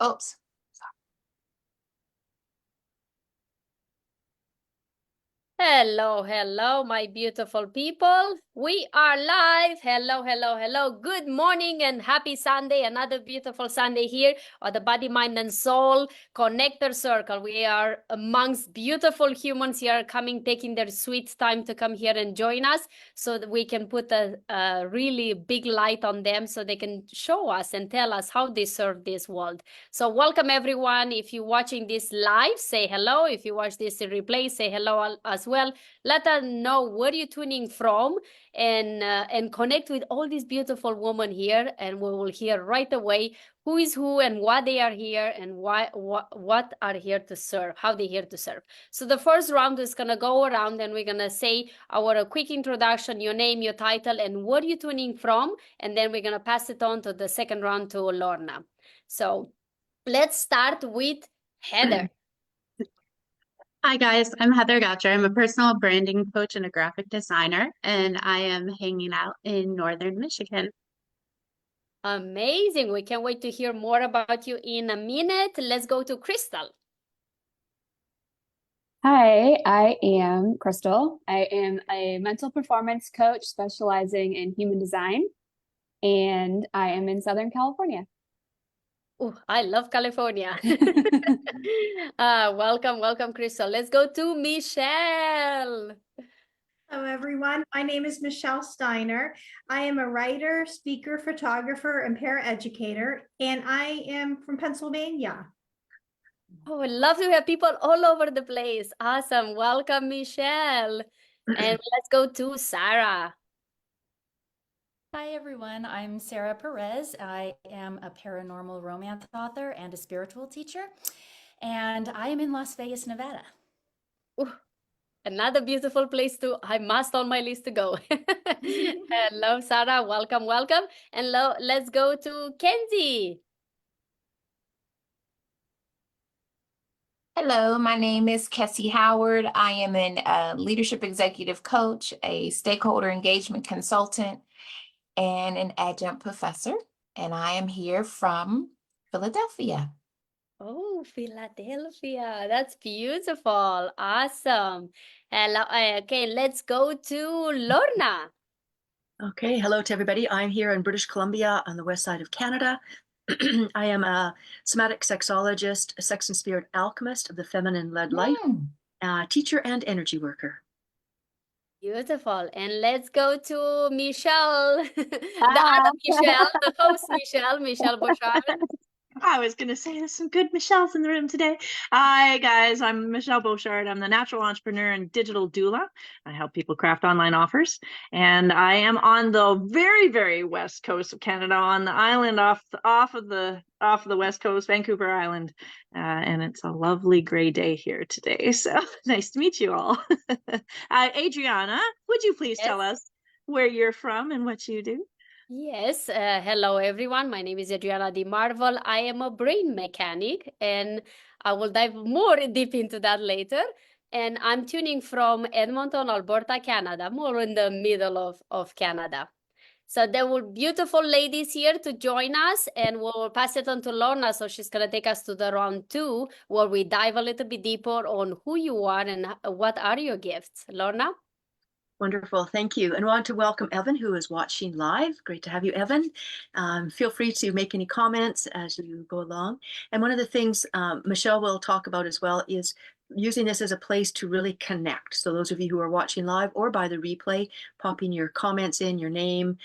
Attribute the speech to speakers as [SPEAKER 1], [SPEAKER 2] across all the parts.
[SPEAKER 1] Oops.
[SPEAKER 2] Hello, hello, my beautiful people. We are live. Hello, hello, hello. Good morning and happy Sunday. Another beautiful Sunday here on the Body, Mind, and Soul Connector Circle. We are amongst beautiful humans here coming, taking their sweet time to come here and join us so that we can put a really big light on them so they can show us and tell us how they serve this world. So welcome everyone. If you're watching this live, say hello. If you watch this in replay, say hello as well. Let us know where you're tuning from and connect with all these beautiful women here, and we will hear right away who is who and why they are here and what are here to serve, how they're here to serve. So the first round is gonna go around and we're gonna say our quick introduction, your name, your title, and where you're tuning from, and then we're gonna pass it on to the second round to Lorna. So let's start with Heather.
[SPEAKER 3] Hi guys, I'm Heather Goucher. I'm a personal branding coach and a graphic designer, and I am hanging out in Northern Michigan.
[SPEAKER 2] Amazing. We can't wait to hear more about you in a minute. Let's go to Krystal.
[SPEAKER 4] Hi, I am Krystal. I am a mental performance coach specializing in human design, and I am in Southern California.
[SPEAKER 2] Oh, I love California. Welcome, welcome, Krystal. Let's go to Michelle.
[SPEAKER 5] Hello, everyone. My name is Michelle Steiner. I am a writer, speaker, photographer, and paraeducator, and I am from Pennsylvania.
[SPEAKER 2] Oh, I love to have people all over the place. Awesome. Welcome, Michelle. And let's go to Sarah.
[SPEAKER 6] Hi, everyone. I'm Sarah Perez. I am a paranormal romance author and a spiritual teacher, and I am in Las Vegas, Nevada.
[SPEAKER 2] Ooh, another beautiful place I must on my list to go. Hello, Sarah. Welcome, welcome. And let's go to Kenzie.
[SPEAKER 1] Hello, my name is Kesi Howard. I am a leadership executive coach, a stakeholder engagement consultant, and an adjunct professor. And I am here from Philadelphia.
[SPEAKER 2] Oh, Philadelphia. That's beautiful. Awesome. Hello. Okay, let's go to Lorna.
[SPEAKER 7] Okay, hello to everybody. I'm here in British Columbia on the west side of Canada. I am a somatic sexologist, a sex and spirit alchemist of the feminine-led light, teacher and energy worker.
[SPEAKER 2] Beautiful. And let's go to Michelle. The other Michelle, the host Michelle Bouchard.
[SPEAKER 8] I was going to say there's some good Michelles in the room today. Hi, guys. I'm Michelle Bouchard. I'm the natural entrepreneur and digital doula. I help people craft online offers. And I am on the very, very west coast of Canada, on the island off of the west coast, Vancouver Island. And it's a lovely gray day here today. So nice to meet you all. Adriana, would you please tell us where you're from and what you do?
[SPEAKER 2] Yes, hello everyone. My name is Adriana Di Marvel. I am a brain mechanic, and I will dive more deep into that later. And I'm tuning from Edmonton, Alberta, Canada, more in the middle of Canada. So there were beautiful ladies here to join us, and we'll pass it on to Lorna. So she's going to take us to the round 2, where we dive a little bit deeper on who you are and what are your gifts. Lorna?
[SPEAKER 7] Wonderful, thank you. And I want to welcome Evan, who is watching live. Great to have you, Evan. Feel free to make any comments as you go along. And one of the things Michelle will talk about as well is using this as a place to really connect. So those of you who are watching live or by the replay, popping your comments in, your name,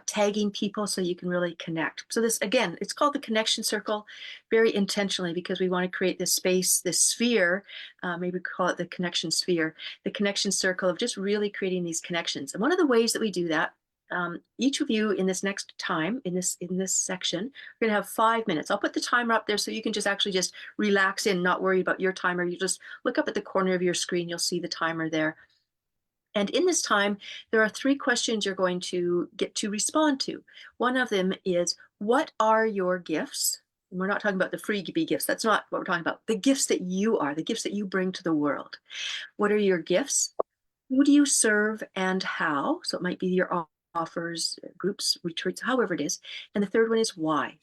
[SPEAKER 7] tagging people so you can really connect. So this, again, it's called the connection circle very intentionally because we want to create this space, this sphere, maybe call it the connection sphere, the connection circle of just really creating these connections. And one of the ways that we do that, each of you in this next time, in this section, we're gonna have 5 minutes. I'll put the timer up there so you can just actually just relax in, not worry about your timer. You just look up at the corner of your screen, you'll see the timer there. And in this time, there are 3 questions you're going to get to respond to. One of them is, what are your gifts? And we're not talking about the freebie gifts. That's not what we're talking about. The gifts that you are, the gifts that you bring to the world. What are your gifts? Who do you serve and how? So it might be your offers, groups, retreats, however it is. And the third one is why.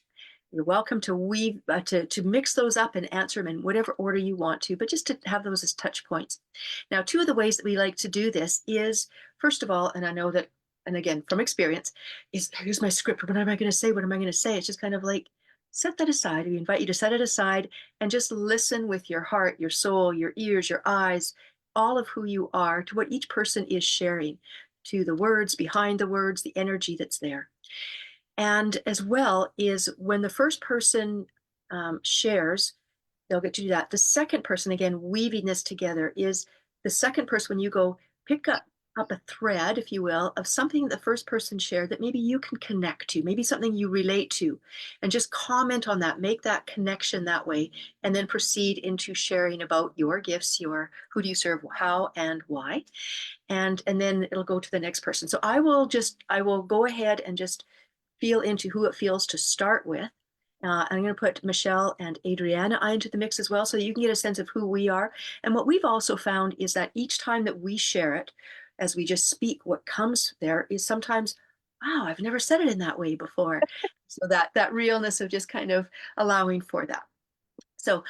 [SPEAKER 7] You're welcome to weave, to mix those up and answer them in whatever order you want to, but just to have those as touch points. Now, two of the ways that we like to do this is, first of all, and I know that, and again, from experience, is here's my script. What am I going to say? What am I going to say? It's just kind of like, set that aside. We invite you to set it aside and just listen with your heart, your soul, your ears, your eyes, all of who you are to what each person is sharing, to the words behind the words, the energy that's there. And as well is when the first person shares, they'll get to do that. The second person, again, weaving this together, is the second person when you go pick up a thread, if you will, of something the first person shared that maybe you can connect to, maybe something you relate to, and just comment on that, make that connection that way, and then proceed into sharing about your gifts, your who do you serve, how and why. And then it'll go to the next person. So I will go ahead and just feel into who it feels to start with. I'm going to put Michelle and Adriana into the mix as well, so that you can get a sense of who we are. And what we've also found is that each time that we share it, as we just speak, what comes there is sometimes, wow, I've never said it in that way before. So that realness of just kind of allowing for that. So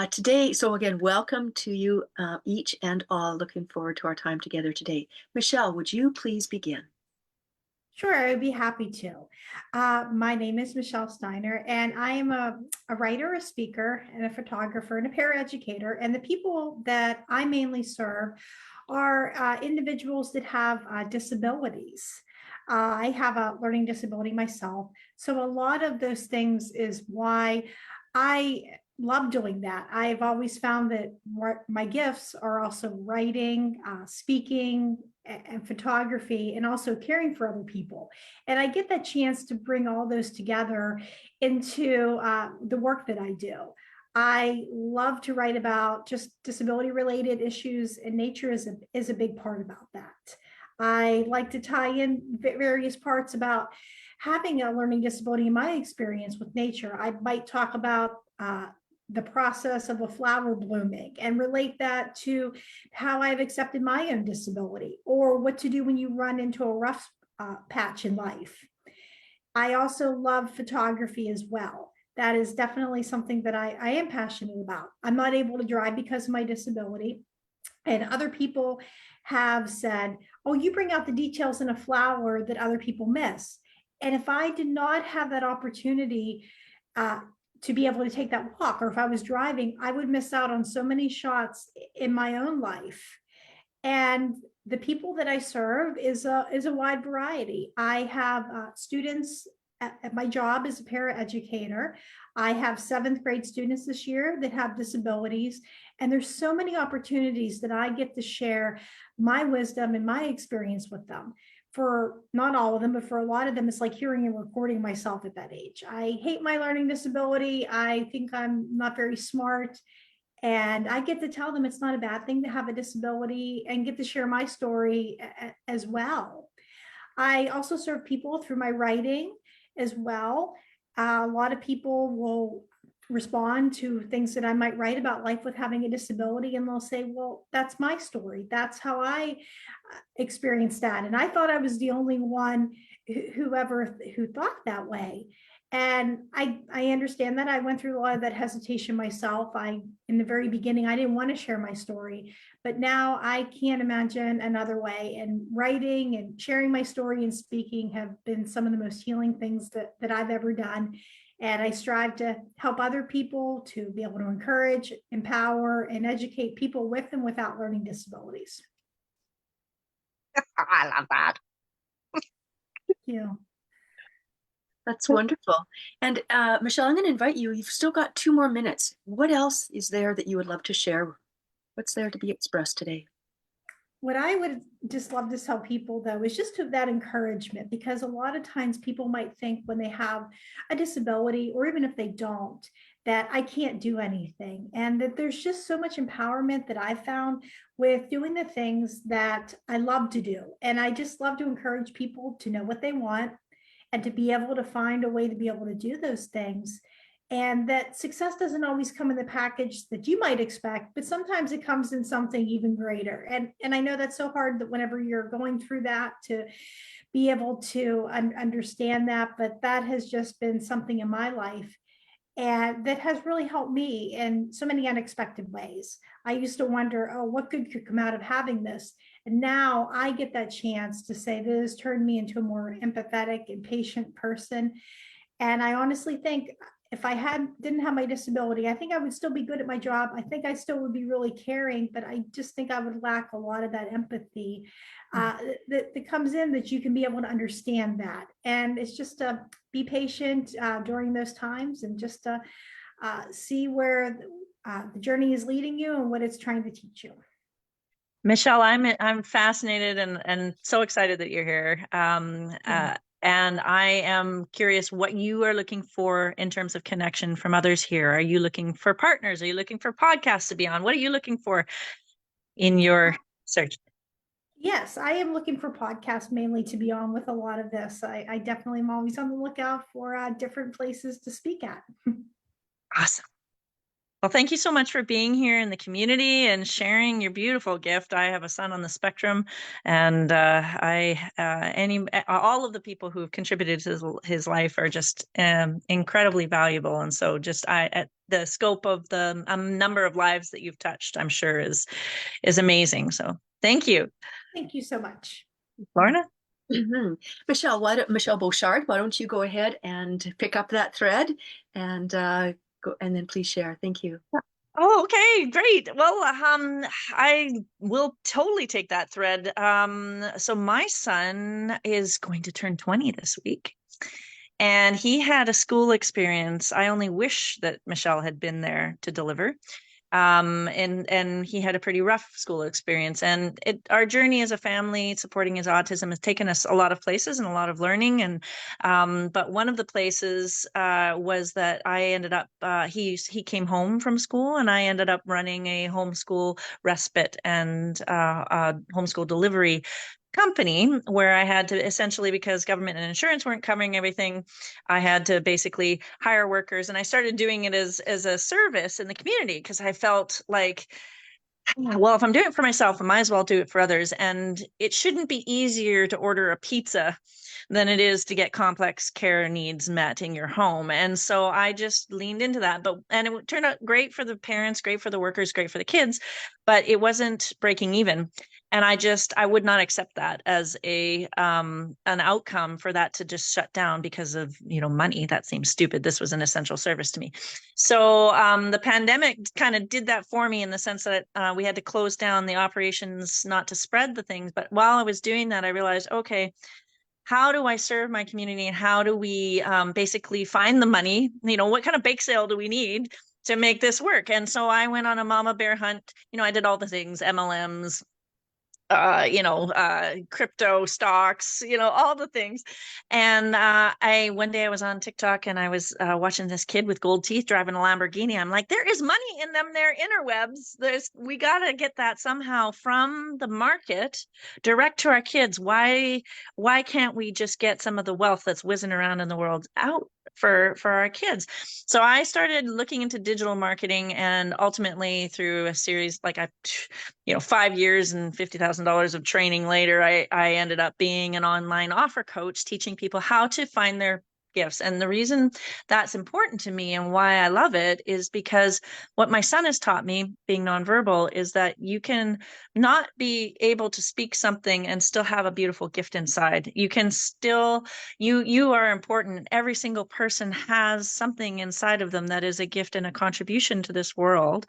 [SPEAKER 7] today, so again, welcome to you each and all. Looking forward to our time together today. Michelle, would you please begin?
[SPEAKER 5] Sure, I would be happy to. My name is Michelle Steiner, and I am a writer, a speaker, and a photographer, and a paraeducator. And the people that I mainly serve are individuals that have disabilities. I have a learning disability myself. So a lot of those things is why I love doing that. I've always found that my gifts are also writing, speaking, and photography, and also caring for other people. And I get that chance to bring all those together into the work that I do. I love to write about just disability related issues, and nature is a big part about that. I like to tie in various parts about having a learning disability in my experience with nature. I might talk about the process of a flower blooming and relate that to how I've accepted my own disability, or what to do when you run into a rough patch in life. I also love photography as well. That is definitely something that I am passionate about. I'm not able to drive because of my disability. And other people have said, oh, you bring out the details in a flower that other people miss. And if I did not have that opportunity to be able to take that walk, or if I was driving, I would miss out on so many shots in my own life. And the people that I serve is a wide variety. I have students at my job as a paraeducator. I have 7th grade students this year that have disabilities. And there's so many opportunities that I get to share my wisdom and my experience with them. For not all of them, but for a lot of them, it's like hearing and recording myself at that age. I hate my learning disability. I think I'm not very smart. And I get to tell them it's not a bad thing to have a disability, and get to share my story as well. I also serve people through my writing as well. A lot of people will respond to things that I might write about life with having a disability, and they'll say, well, that's my story. That's how I experienced that. And I thought I was the only one who thought that way. And I understand that. I went through a lot of that hesitation myself. In the very beginning, I didn't want to share my story, but now I can't imagine another way. And writing and sharing my story and speaking have been some of the most healing things that I've ever done. And I strive to help other people to be able to encourage, empower, and educate people with and without learning disabilities.
[SPEAKER 7] I love that.
[SPEAKER 5] Thank you.
[SPEAKER 7] That's wonderful. And Michelle, I'm going to invite you. You've still got 2 more minutes. What else is there that you would love to share? What's there to be expressed today?
[SPEAKER 5] What I would just love to tell people, though, is just to that encouragement, because a lot of times people might think when they have a disability, or even if they don't, that I can't do anything. And that there's just so much empowerment that I've found with doing the things that I love to do. And I just love to encourage people to know what they want and to be able to find a way to be able to do those things. And that success doesn't always come in the package that you might expect, but sometimes it comes in something even greater. And I know that's so hard, that whenever you're going through that, to be able to understand that. But that has just been something in my life, and that has really helped me in so many unexpected ways. I used to wonder, oh, what good could come out of having this? And now I get that chance to say this has turned me into a more empathetic and patient person. And I honestly think if I didn't have my disability, I think I would still be good at my job. I think I still would be really caring, but I just think I would lack a lot of that empathy that comes in, that you can be able to understand that. And it's just be patient during those times, and just see where the journey is leading you and what it's trying to teach you.
[SPEAKER 8] Michelle, I'm fascinated and so excited that you're here. And I am curious what you are looking for in terms of connection from others here. Are you looking for partners? Are you looking for podcasts to be on? What are you looking for in your search?
[SPEAKER 5] Yes, I am looking for podcasts mainly to be on with a lot of this. I definitely am always on the lookout for different places to speak at.
[SPEAKER 8] Awesome. Well, thank you so much for being here in the community and sharing your beautiful gift. I have a son on the spectrum, and all of the people who have contributed to his life are just incredibly valuable. And so, at the scope of the number of lives that you've touched, I'm sure is amazing. So, thank you.
[SPEAKER 5] Thank you so much,
[SPEAKER 8] Lorna.
[SPEAKER 7] Michelle, Michelle Beauchard, why don't you go ahead and pick up that thread and go, and then please share. Thank you.
[SPEAKER 8] Oh, okay, great. Well, I will totally take that thread. So my son is going to turn 20 this week, and he had a school experience. I only wish that Michelle had been there to deliver. And he had a pretty rough school experience, and our journey as a family supporting his autism has taken us a lot of places and a lot of learning. And but one of the places was that I ended up he came home from school, and I ended up running a homeschool respite and homeschool delivery company, where I had to essentially, because government and insurance weren't covering everything, I had to basically hire workers. And I started doing it as a service in the community, because I felt like, well, if I'm doing it for myself, I might as well do it for others. And it shouldn't be easier to order a pizza than it is to get complex care needs met in your home. And so I just leaned into that. And it turned out great for the parents, great for the workers, great for the kids, but it wasn't breaking even. And I would not accept that as an outcome for that to just shut down because of, money. That seems stupid. This was an essential service to me. So the pandemic kind of did that for me, in the sense that we had to close down the operations, not to spread the things. But while I was doing that, I realized, okay, how do I serve my community, and how do we basically find the money? What kind of bake sale do we need to make this work? And so I went on a mama bear hunt. I did all the things, MLMs, crypto stocks, all the things. And one day I was on TikTok, and I was watching this kid with gold teeth driving a Lamborghini. I'm like, there is money in them there interwebs. We got to get that somehow from the market direct to our kids. Why can't we just get some of the wealth that's whizzing around in the world out for our kids? So I started looking into digital marketing, and ultimately through a series, 5 years and $50,000 of training later, I ended up being an online offer coach, teaching people how to find their gifts. And the reason that's important to me and why I love it is because what my son has taught me, being nonverbal, is that you can not be able to speak something and still have a beautiful gift inside. You can still, you are important. Every single person has something inside of them that is a gift and a contribution to this world.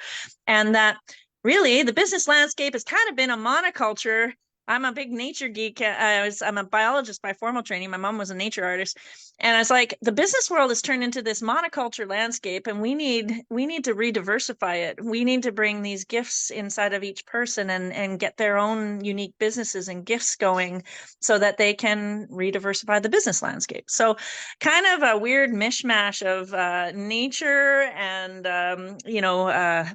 [SPEAKER 8] And that really the business landscape has kind of been a monoculture. I'm a big nature geek. I'm a biologist by formal training. My mom was a nature artist. And I was like, the business world has turned into this monoculture landscape, and we need to re-diversify it. We need to bring these gifts inside of each person and get their own unique businesses and gifts going, so that they can re-diversify the business landscape. So kind of a weird mishmash of nature and,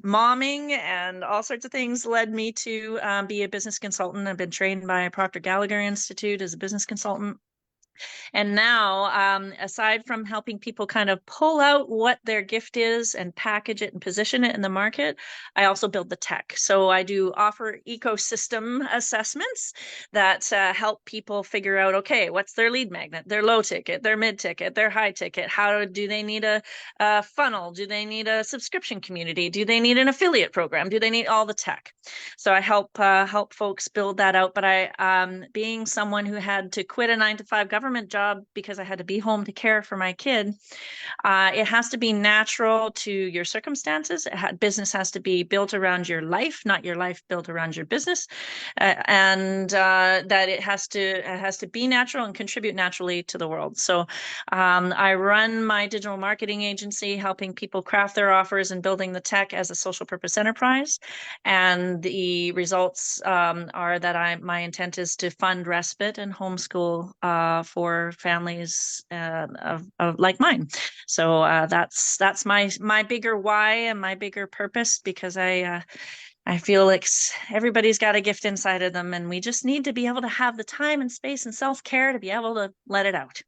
[SPEAKER 8] momming and all sorts of things led me to be a business consultant. I've been trained by Procter Gallagher Institute as a business consultant. And now, aside from helping people kind of pull out what their gift is and package it and position it in the market, I also build the tech. So I do offer ecosystem assessments that help people figure out, okay, what's their lead magnet, their low ticket, their mid ticket, their high ticket? How do they need a funnel? Do they need a subscription community? Do they need an affiliate program? Do they need all the tech? So I help folks build that out. But being someone who had to quit a 9-to-5 government job because I had to be home to care for my kid, it has to be natural to your circumstances. Business has to be built around your life, not your life built around your business, and that it has to be natural and contribute naturally to the world. So I run my digital marketing agency, helping people craft their offers and building the tech as a social purpose enterprise. And the results are that my intent is to fund respite and homeschool for families of like mine. So that's my bigger why and my bigger purpose, because I feel like everybody's got a gift inside of them, and we just need to be able to have the time and space and self-care to be able to let it out.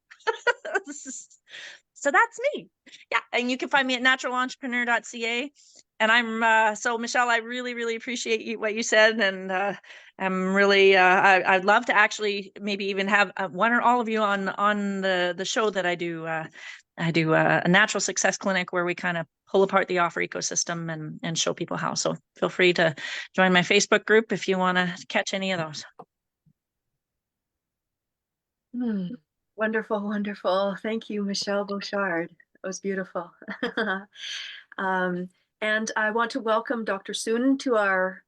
[SPEAKER 8] So that's me. Yeah, and you can find me at naturalentrepreneur.ca. And I'm so Michelle, I really, really appreciate what you said, and I'm really I'd love to actually maybe even have one or all of you on the show that I do. I do a natural success clinic where we kind of pull apart the offer ecosystem and show people how. So feel free to join my Facebook group if you want to catch any of those.
[SPEAKER 7] Wonderful, wonderful. Thank you, Michelle Beauchard. That was beautiful. And I want to welcome Dr. Soon to our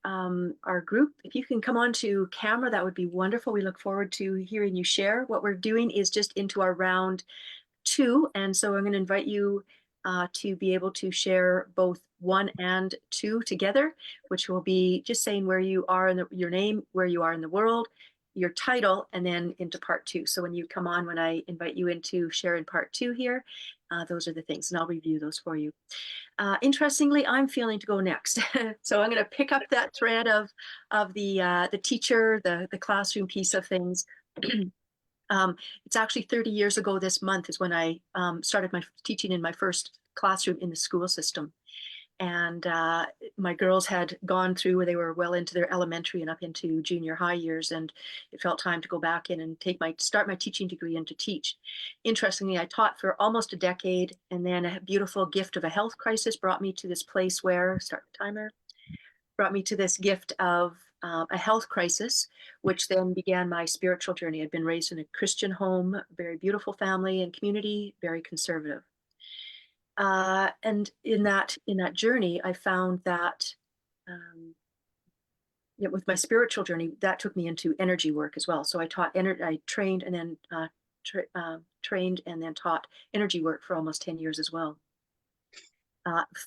[SPEAKER 7] group. If you can come on to camera, that would be wonderful. We look forward to hearing you share. What we're doing is just into our round 2. And so I'm going to invite you to be able to share both 1 and 2 together, which will be just saying where you are in your name, where you are in the world, your title, and then into part 2. So when you come on, when I invite you into share in part 2 here, those are the things, and I'll review those for you. Interestingly, I'm feeling to go next. So I'm going to pick up that thread of the teacher, the classroom piece of things. It's actually 30 years ago this month is when I started my teaching in my first classroom in the school system. And my girls had gone through, they were well into their elementary and up into junior high years, and it felt time to go back in and start my teaching degree and to teach. Interestingly, I taught for almost a decade, and then a beautiful gift of a health crisis brought me to this place where, start the timer, brought me to this gift of a health crisis, which then began my spiritual journey. I'd been raised in a Christian home, very beautiful family and community, very conservative. And in that journey, I found that with my spiritual journey, that took me into energy work as well. So I trained and then trained and then taught energy work for almost 10 years as well.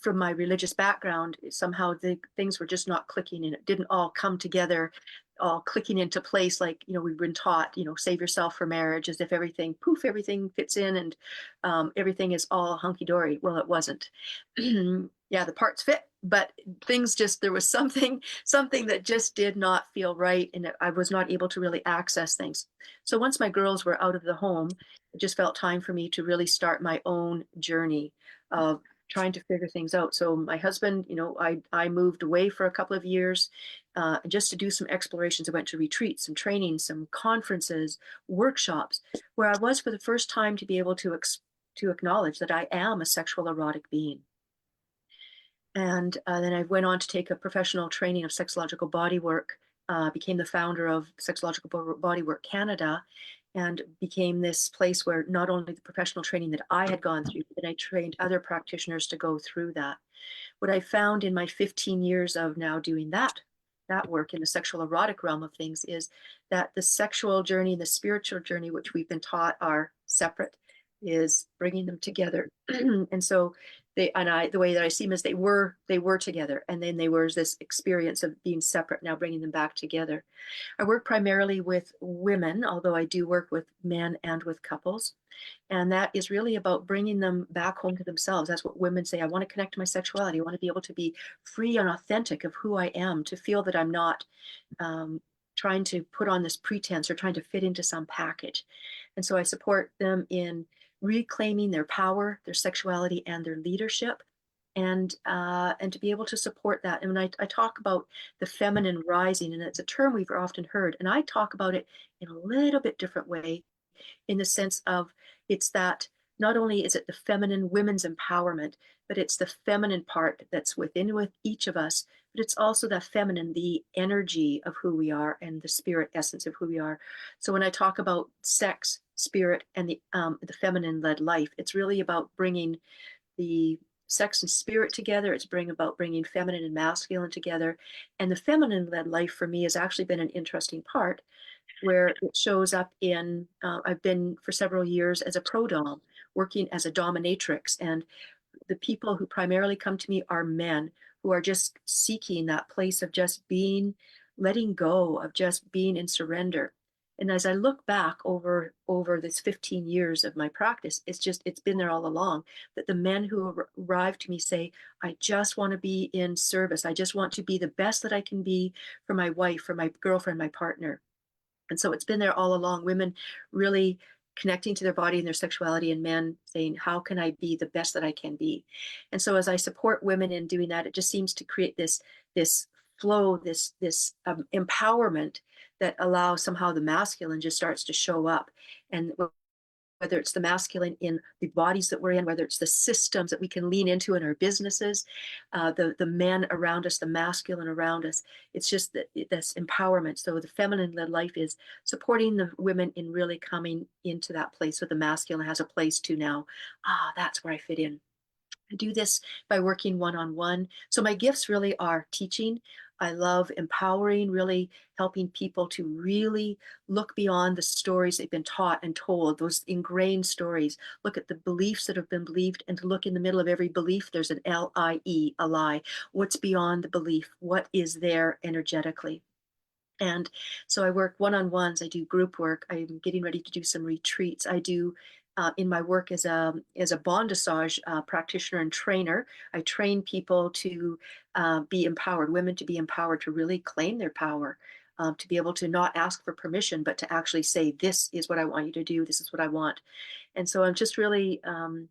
[SPEAKER 7] From my religious background, somehow the things were just not clicking, and it didn't all come together, all clicking into place like, we've been taught, save yourself for marriage, as if everything fits in and everything is all hunky-dory. Well, it wasn't. Yeah, the parts fit, but things there was something that just did not feel right, and I was not able to really access things. So once my girls were out of the home, it just felt time for me to really start my own journey of trying to figure things out. So my husband, I moved away for a couple of years just to do some explorations. I went to retreats, some trainings, some conferences, workshops, where I was for the first time to be able to acknowledge that I am a sexual erotic being. And then I went on to take a professional training of sexological bodywork, became the founder of Sexological Bodywork Canada, and became this place where not only the professional training that I had gone through, but I trained other practitioners to go through that. What I found in my 15 years of now doing that work in the sexual erotic realm of things is that the sexual journey and the spiritual journey, which we've been taught are separate, is bringing them together. And so the way that I see them is they were together, and then they were this experience of being separate, now bringing them back together. I work primarily with women, although I do work with men and with couples. And that is really about bringing them back home to themselves. That's what women say. I want to connect to my sexuality. I want to be able to be free and authentic of who I am, to feel that I'm not trying to put on this pretense or trying to fit into some package. And so I support them in reclaiming their power, their sexuality, and their leadership, and to be able to support that. And when I talk about the feminine rising, and it's a term we've often heard, and I talk about it in a little bit different way, in the sense of it's that not only is it the feminine women's empowerment, but it's the feminine part that's with each of us, but it's also the feminine, the energy of who we are and the spirit essence of who we are. So when I talk about sex, spirit, and the feminine led life, it's really about bringing the sex and spirit together. It's about bringing feminine and masculine together. And the feminine led life for me has actually been an interesting part where it shows up in, I've been for several years as a pro dom, working as a dominatrix. And the people who primarily come to me are men who are just seeking that place of just being, letting go, of just being in surrender. And as I look back over this 15 years of my practice, it's been there all along, that the men who arrive to me say, I just want to be in service. I just want to be the best that I can be for my wife, for my girlfriend, my partner. And so it's been there all along, women really connecting to their body and their sexuality, and men saying, how can I be the best that I can be? And so as I support women in doing that, it just seems to create this flow, this empowerment that allows somehow the masculine just starts to show up. And whether it's the masculine in the bodies that we're in, whether it's the systems that we can lean into in our businesses, the men around us, the masculine around us, it's just this empowerment. So the feminine led life is supporting the women in really coming into that place where the masculine has a place to now, that's where I fit in. I do this by working one-on-one. So my gifts really are teaching. I love empowering, really helping people to really look beyond the stories they've been taught and told, those ingrained stories, look at the beliefs that have been believed, and to look in the middle of every belief, there's an L-I-E, a lie. What's beyond the belief? What is there energetically? And so I work one-on-ones, I do group work, I'm getting ready to do some retreats. I do in my work as a bondage practitioner and trainer, I train people to be empowered, women to be empowered, to really claim their power, to be able to not ask for permission, but to actually say, this is what I want you to do, this is what I want. And so I'm just really, I'm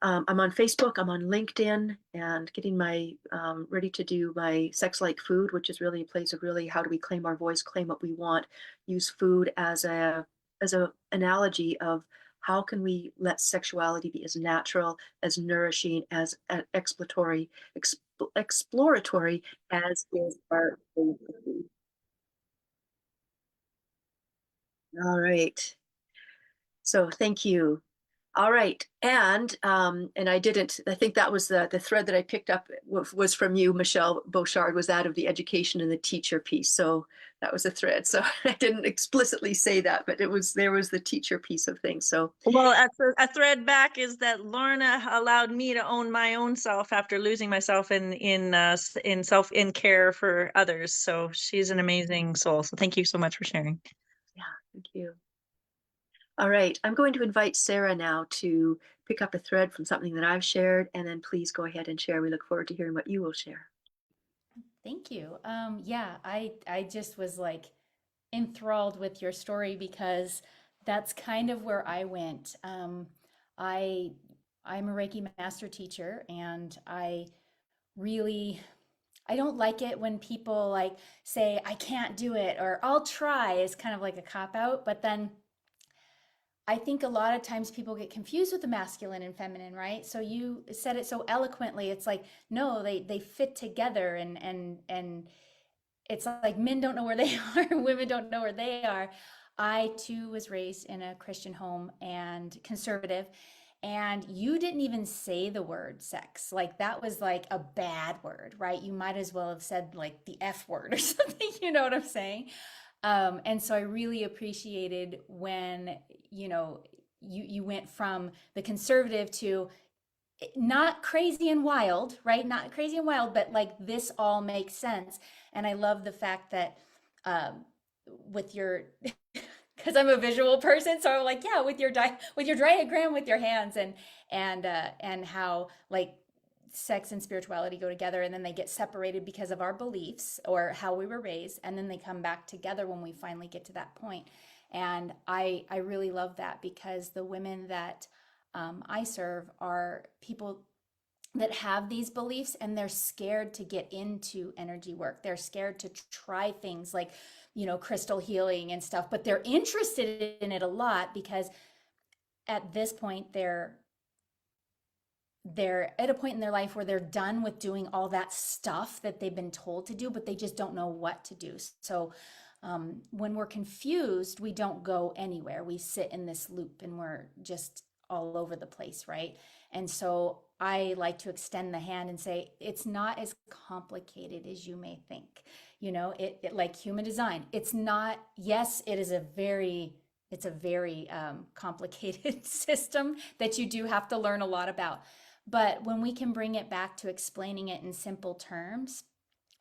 [SPEAKER 7] on Facebook, I'm on LinkedIn, and getting my ready to do my Sex Like Food, which is really a place of really how do we claim our voice, claim what we want, use food as a analogy of how can we let sexuality be as natural, as nourishing, as exploratory as is our food. All right. So thank you. All right, and I think that was the thread that I picked up was from you, Michelle Beauchard, was that of the education and the teacher piece. So that was a thread. So I didn't explicitly say that, but there was the teacher piece of things. So
[SPEAKER 8] well, a thread back is that Lorna allowed me to own my own self after losing myself in care for others. So she's an amazing soul. So thank you so much for sharing.
[SPEAKER 7] Yeah, thank you. All right, I'm going to invite Sarah now to pick up a thread from something that I've shared, and then please go ahead and share. We look forward to hearing what you will share.
[SPEAKER 6] Thank you. Yeah, I just was like enthralled with your story because that's kind of where I went. I'm a Reiki master teacher, and I don't like it when people like say, I can't do it, or I'll try, is kind of like a cop out. But then I think a lot of times people get confused with the masculine and feminine, right? So you said it so eloquently. It's like, no, they fit together, and it's like men don't know where they are, women don't know where they are. I too was raised in a Christian home and conservative, and you didn't even say the word sex. Like that was like a bad word, right? You might as well have said like the F word or something, you know what I'm saying? And so I really appreciated when, you went from the conservative to not crazy and wild, right? Not crazy and wild, but like this all makes sense. And I love the fact that with your, because I'm a visual person, so I'm like, yeah, with your diagram with your hands, and how like sex and spirituality go together, and then they get separated because of our beliefs or how we were raised, and then they come back together when we finally get to that point. And I really love that, because the women that I serve are people that have these beliefs, and they're scared to get into energy work. They're scared to try things like, crystal healing and stuff, but they're interested in it a lot, because at this point they're at a point in their life where they're done with doing all that stuff that they've been told to do, but they just don't know what to do. So when we're confused, we don't go anywhere. We sit in this loop and we're just all over the place, right? And so I like to extend the hand and say, it's not as complicated as you may think. It like human design. It's not, yes, it is a very complicated system that you do have to learn a lot about. But when we can bring it back to explaining it in simple terms,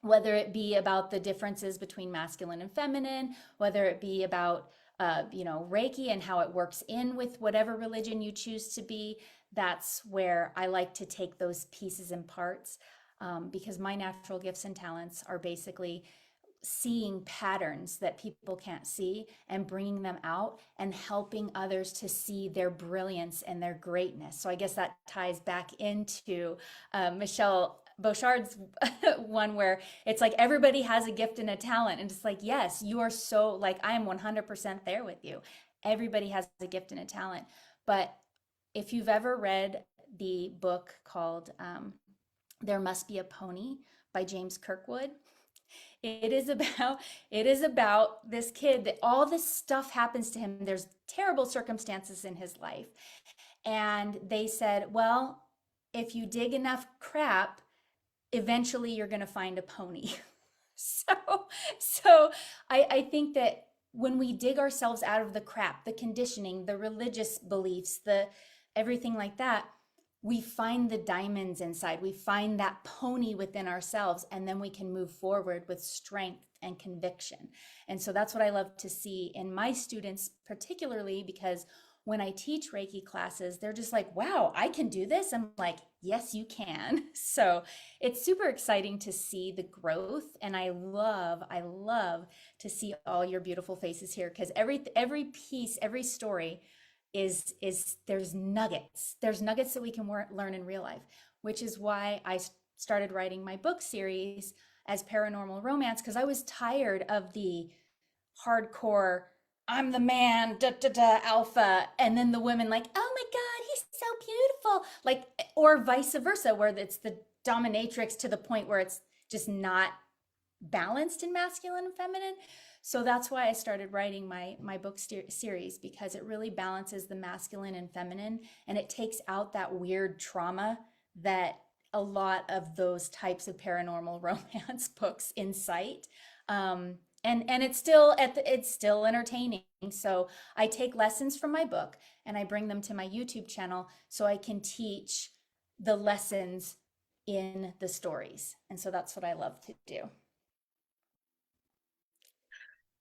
[SPEAKER 6] whether it be about the differences between masculine and feminine, whether it be about Reiki and how it works in with whatever religion you choose to be, that's where I like to take those pieces and parts, because my natural gifts and talents are basically seeing patterns that people can't see and bringing them out and helping others to see their brilliance and their greatness. So I guess that ties back into Michelle Beauchard's one, where it's like everybody has a gift and a talent, and it's like, yes, you are so, like, I am 100% there with you. Everybody has a gift and a talent. But if you've ever read the book called There Must Be a Pony by James Kirkwood, it is about this kid that all this stuff happens to him. There's terrible circumstances in his life. And they said, well, if you dig enough crap, eventually you're going to find a pony. So I think that when we dig ourselves out of the crap, the conditioning, the religious beliefs, the everything like that, we find the diamonds inside. We find that pony within ourselves, and then we can move forward with strength and conviction. And so that's what I love to see in my students, particularly because when I teach Reiki classes, they're just like, wow, I can do this. I'm like, yes, you can. So it's super exciting to see the growth. And I love to see all your beautiful faces here, because every piece, every story is there's nuggets that we can learn in real life, which is why I started writing my book series as paranormal romance, because I was tired of the hardcore, I'm the man, alpha, and then the women like, oh my God, he's so beautiful, like, or vice versa, where it's the dominatrix to the point where it's just not balanced in masculine and feminine. So that's why I started writing my book series, because it really balances the masculine and feminine, and it takes out that weird trauma that a lot of those types of paranormal romance books incite. And it's still entertaining. So I take lessons from my book and I bring them to my YouTube channel so I can teach the lessons in the stories. And so that's what I love to do.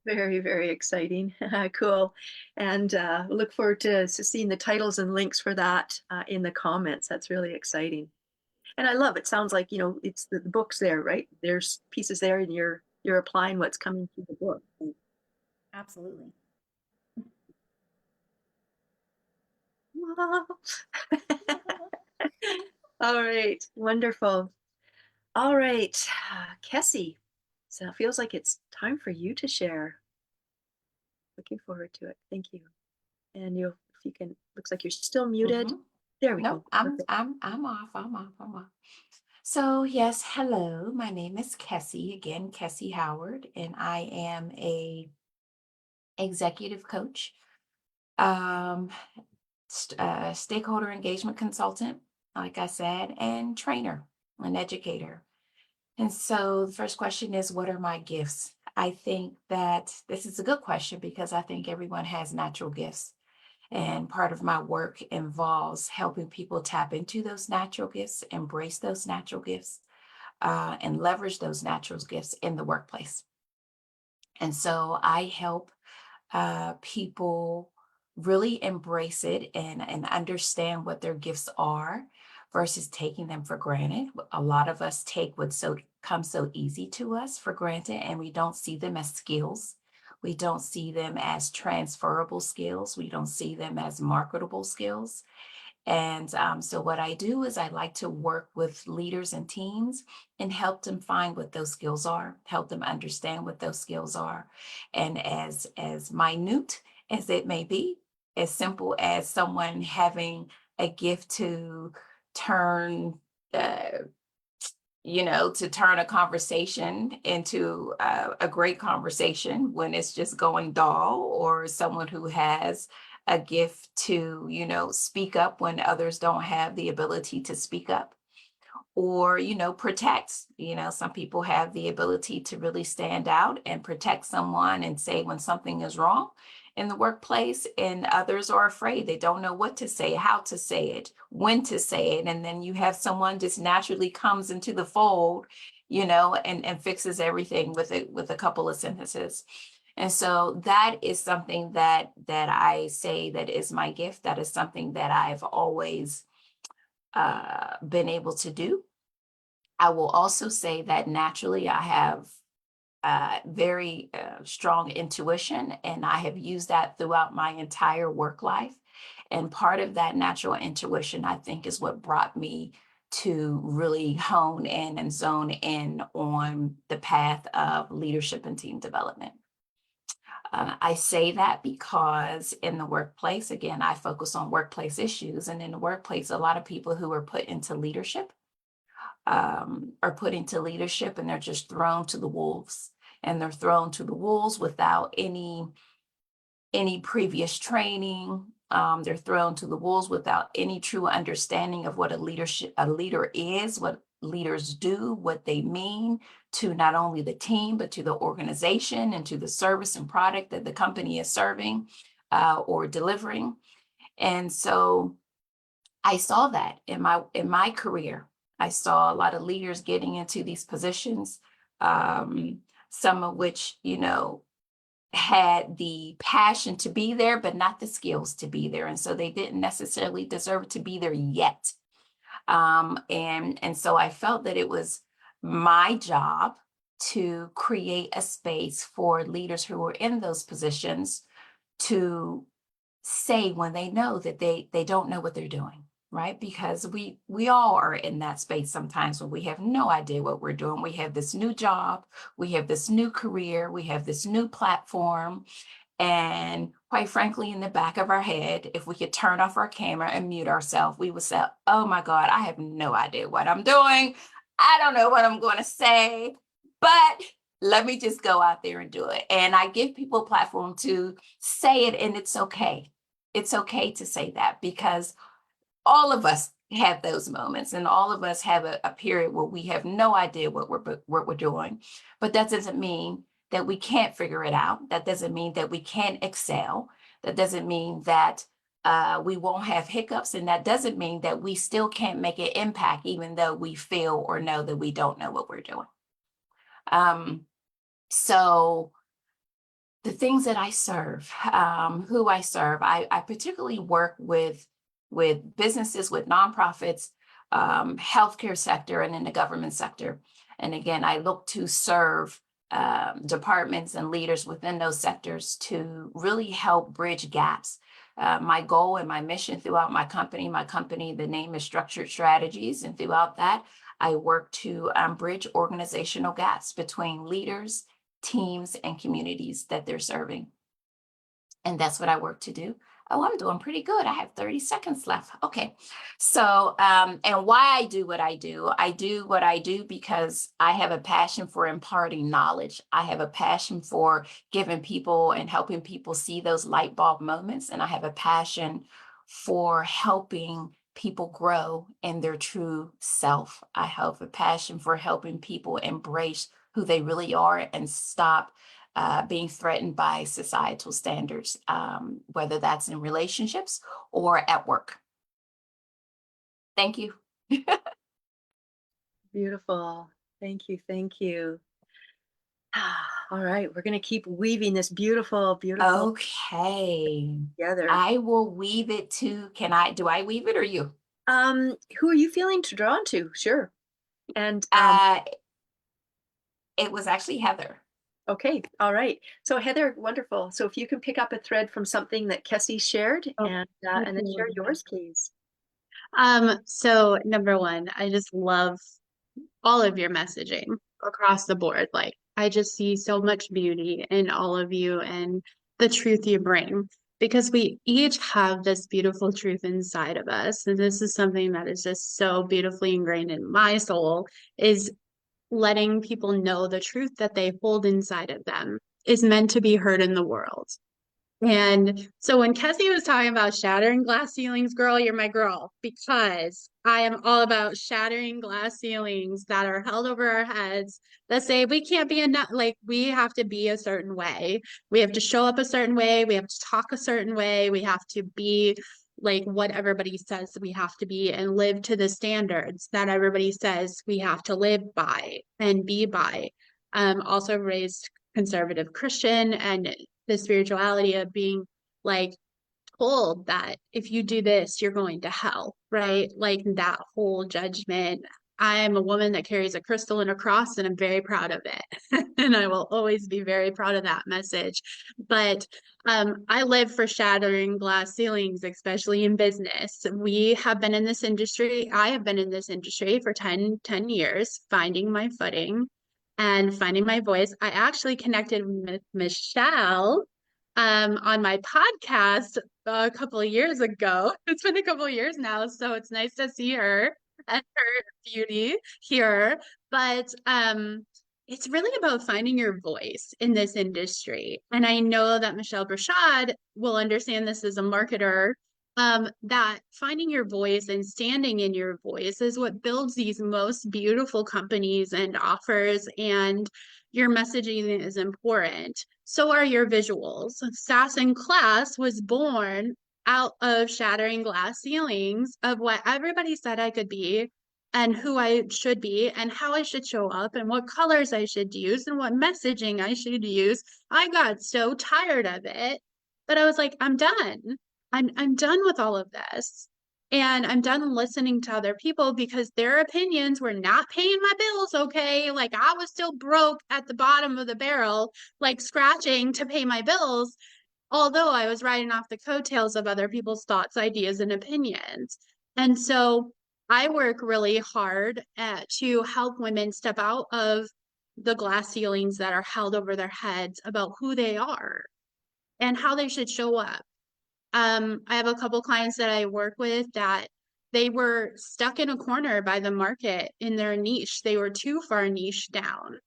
[SPEAKER 7] Very, very exciting. Cool. And look forward to seeing the titles and links for that in the comments. That's really exciting. And I love it. Sounds like, it's the book's there, right? There's pieces there, and you're applying what's coming through the book.
[SPEAKER 6] Absolutely.
[SPEAKER 7] Wow. All right. Wonderful. All right. Kesi, so it feels like it's time for you to share. Looking forward to it. Thank you. And if you can, looks like you're still muted. There we
[SPEAKER 1] Nope,
[SPEAKER 7] go.
[SPEAKER 1] I'm off. So yes, hello, my name is Kesi, again, Kesi Howard, and I am a executive coach, stakeholder engagement consultant, like I said, and trainer, an educator. And so the first question is, what are my gifts? I think that this is a good question, because I think everyone has natural gifts. And part of my work involves helping people tap into those natural gifts, embrace those natural gifts, and leverage those natural gifts in the workplace. And so I help people really embrace it and understand what their gifts are, versus taking them for granted. A lot of us take what comes so easy to us for granted, and we don't see them as skills. We don't see them as transferable skills. We don't see them as marketable skills. And so what I do is I like to work with leaders and teams and help them find what those skills are, help them understand what those skills are. And as minute as it may be, as simple as someone having a gift to turn to turn a conversation into a great conversation when it's just going dull, or someone who has a gift to, speak up when others don't have the ability to speak up, or, protect. Some people have the ability to really stand out and protect someone and say when something is wrong in the workplace, and others are afraid. They don't know what to say, how to say it, when to say it. And then you have someone just naturally comes into the fold, and fixes everything with a couple of sentences. And so that is something that I say that is my gift. That is something that I've always been able to do. I will also say that naturally I have very strong intuition, and I have used that throughout my entire work life. And part of that natural intuition, I think, is what brought me to really hone in and zone in on the path of leadership and team development. I say that because in the workplace, again, I focus on workplace issues. And in the workplace, a lot of people who are put into leadership are put into leadership, and they're just thrown to the wolves. And they're thrown to the wolves without any previous training. They're thrown to the wolves without any true understanding of what a leader is, what leaders do, what they mean to not only the team, but to the organization and to the service and product that the company is serving or delivering. And so I saw that in my career. I saw a lot of leaders getting into these positions, some of which, had the passion to be there, but not the skills to be there. And so they didn't necessarily deserve to be there yet. And so I felt that it was my job to create a space for leaders who were in those positions to say when they know that they don't know what they're doing, right? Because we all are in that space sometimes when we have no idea what we're doing. We have this new job, we have this new career, we have this new platform. And quite frankly, in the back of our head, if we could turn off our camera and mute ourselves, we would say, oh my God, I have no idea what I'm doing. I don't know what I'm going to say, but let me just go out there and do it. And I give people a platform to say it, and it's okay. It's okay to say that, because all of us have those moments, and all of us have a period where we have no idea what we're doing. But that doesn't mean that we can't figure it out. That doesn't mean that we can't excel. That doesn't mean that we won't have hiccups. And that doesn't mean that we still can't make an impact, even though we feel or know that we don't know what we're doing. So the things that I serve, who I serve, I particularly work with businesses, with nonprofits, healthcare sector, and in the government sector. And again, I look to serve departments and leaders within those sectors to really help bridge gaps. My goal and my mission throughout my company, the name is Structured Strategies, and throughout that, I work to bridge organizational gaps between leaders, teams, and communities that they're serving. And that's what I work to do. Oh, I'm doing pretty good. I have 30 seconds left. Okay. So, and why I do what I do because I have a passion for imparting knowledge. I have a passion for giving people and helping people see those light bulb moments. And I have a passion for helping people grow in their true self. I have a passion for helping people embrace who they really are and stop being threatened by societal standards, whether that's in relationships or at work. Thank you.
[SPEAKER 7] Beautiful. Thank you. Thank you. All right, we're going to keep weaving this beautiful
[SPEAKER 1] Okay.
[SPEAKER 7] together.
[SPEAKER 1] I will weave it to, do I weave it or you?
[SPEAKER 7] Who are you feeling drawn to? Sure. And
[SPEAKER 1] It was actually Heather.
[SPEAKER 7] okay, all right. So Heather, wonderful. So if you can pick up a thread from something that Kesi shared and then share yours, please.
[SPEAKER 3] So number one, I just love all of your messaging across the board. Like, I just see so much beauty in all of you and the truth you bring, because we each have this beautiful truth inside of us. And this is something that is just so beautifully ingrained in my soul, is letting people know the truth that they hold inside of them is meant to be heard in the world. And so when Kesi was talking about shattering glass ceilings, girl, you're my girl, because I am all about shattering glass ceilings that are held over our heads that say we can't be enough, like we have to be a certain way. We have to show up a certain way. We have to talk a certain way. We have to be like what everybody says we have to be and live to the standards that everybody says we have to live by and be by. Also raised conservative Christian, and the spirituality of being like told that if you do this, you're going to hell, right? Like that whole judgment. I am a woman that carries a crystal and a cross, and I'm very proud of it. And I will always be very proud of that message. But I live for shattering glass ceilings, especially in business. We have been in this industry. I have been in this industry for 10 years, finding my footing and finding my voice. I actually connected with Michelle on my podcast a couple of years ago. It's been a couple of years now, so it's nice to see her and her beauty here. But it's really about finding your voice in this industry. And I know that Michelle Brashad will understand this as a marketer, that finding your voice and standing in your voice is what builds these most beautiful companies and offers, and your messaging is important. So are your visuals. Sass in Class was born out of shattering glass ceilings of what everybody said I could be and who I should be and how I should show up and what colors I should use and what messaging I should use. I got so tired of it, but I was like, I'm done. I'm done with all of this. And I'm done listening to other people because their opinions were not paying my bills, okay? Like I was still broke at the bottom of the barrel, like scratching to pay my bills, although I was riding off the coattails of other people's thoughts, ideas, and opinions. And so I work really hard to help women step out of the glass ceilings that are held over their heads about who they are and how they should show up. I have a couple clients that I work with that they were stuck in a corner by the market in their niche. They were too far niche down.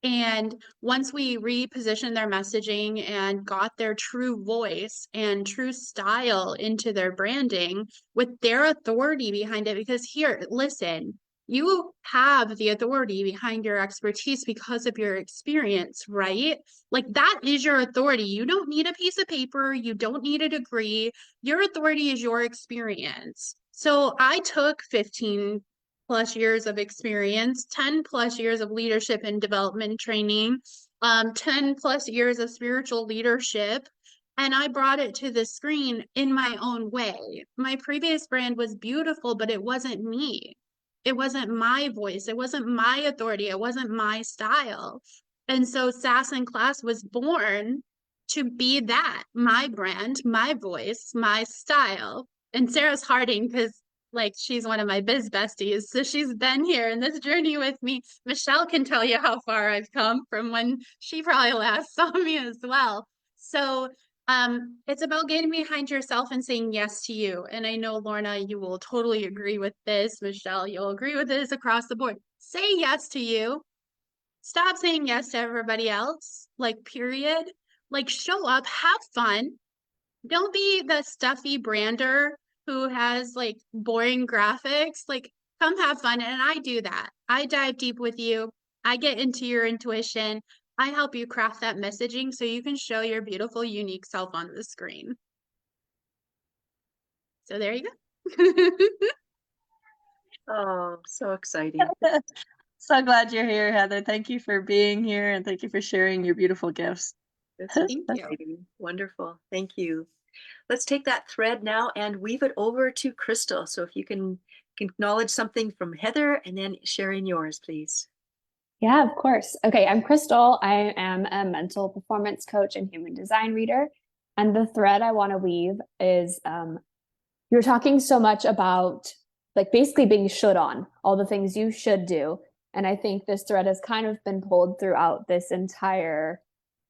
[SPEAKER 3] And once we repositioned their messaging and got their true voice and true style into their branding with their authority behind it, because here, listen, you have the authority behind your expertise because of your experience, right? Like that is your authority. You don't need a piece of paper. You don't need a degree. Your authority is your experience. So I took 15 plus years of experience, 10 plus years of leadership and development training, 10 plus years of spiritual leadership. And I brought it to the screen in my own way. My previous brand was beautiful, but it wasn't me. It wasn't my voice. It wasn't my authority. It wasn't my style. And so Sass in Class was born to be that, my brand, my voice, my style. And Sarah's Harding, because like she's one of my biz besties, so she's been here in this journey with me. Michelle can tell you how far I've come from when she probably last saw me as well. So it's about getting behind yourself and saying yes to you. And I know, Lorna, you will totally agree with this. Michelle, you'll agree with this across the board. Say yes to you. Stop saying yes to everybody else, like period. Like show up, have fun. Don't be the stuffy brander who has like boring graphics. Like come have fun. And I do that. I dive deep with you. I get into your intuition. I help you craft that messaging so you can show your beautiful, unique self on the screen. So there you go.
[SPEAKER 7] Oh, so exciting.
[SPEAKER 8] So glad you're here, Heather. Thank you for being here and thank you for sharing your beautiful gifts.
[SPEAKER 7] That's
[SPEAKER 3] Thank you.
[SPEAKER 7] exciting. Wonderful. Thank you. let's take that thread now and weave it over to Krystal. So if you can acknowledge something from Heather and then share in yours, please.
[SPEAKER 4] Yeah, of course. Okay, I'm Krystal. I am a mental performance coach and human design reader. And the thread I want to weave is you're talking so much about like basically being should on, all the things you should do. And I think this thread has kind of been pulled throughout this entire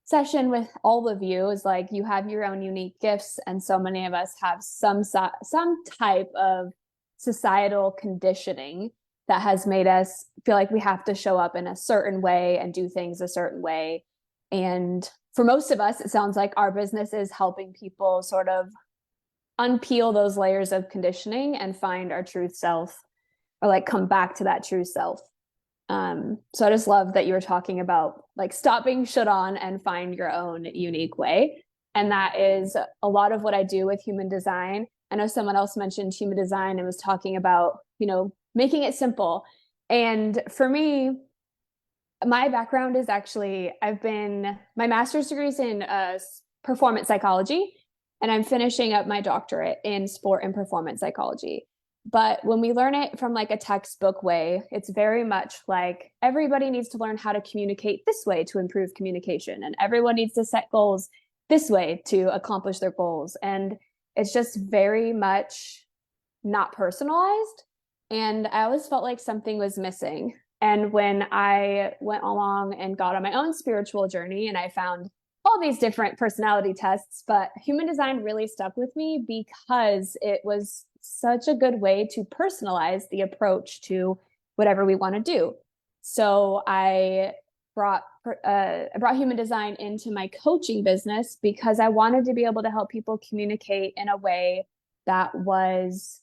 [SPEAKER 4] session with all of you, is like you have your own unique gifts, and so many of us have some type of societal conditioning that has made us feel like we have to show up in a certain way and do things a certain way. And for most of us, it sounds like our business is helping people sort of unpeel those layers of conditioning and find our truth self, or like come back to that true self. So I just love that you were talking about like stop being shit on and find your own unique way. And that is a lot of what I do with human design. I know someone else mentioned human design and was talking about, you know, making it simple. And for me, my background is actually, my master's degree is in performance psychology, and I'm finishing up my doctorate in sport and performance psychology. But when we learn it from like a textbook way, it's very much like everybody needs to learn how to communicate this way to improve communication, and everyone needs to set goals this way to accomplish their goals. And it's just very much not personalized. And I always felt like something was missing. And when I went along and got on my own spiritual journey, and I found all these different personality tests, but human design really stuck with me because it was such a good way to personalize the approach to whatever we want to do. So I brought human design into my coaching business because I wanted to be able to help people communicate in a way that was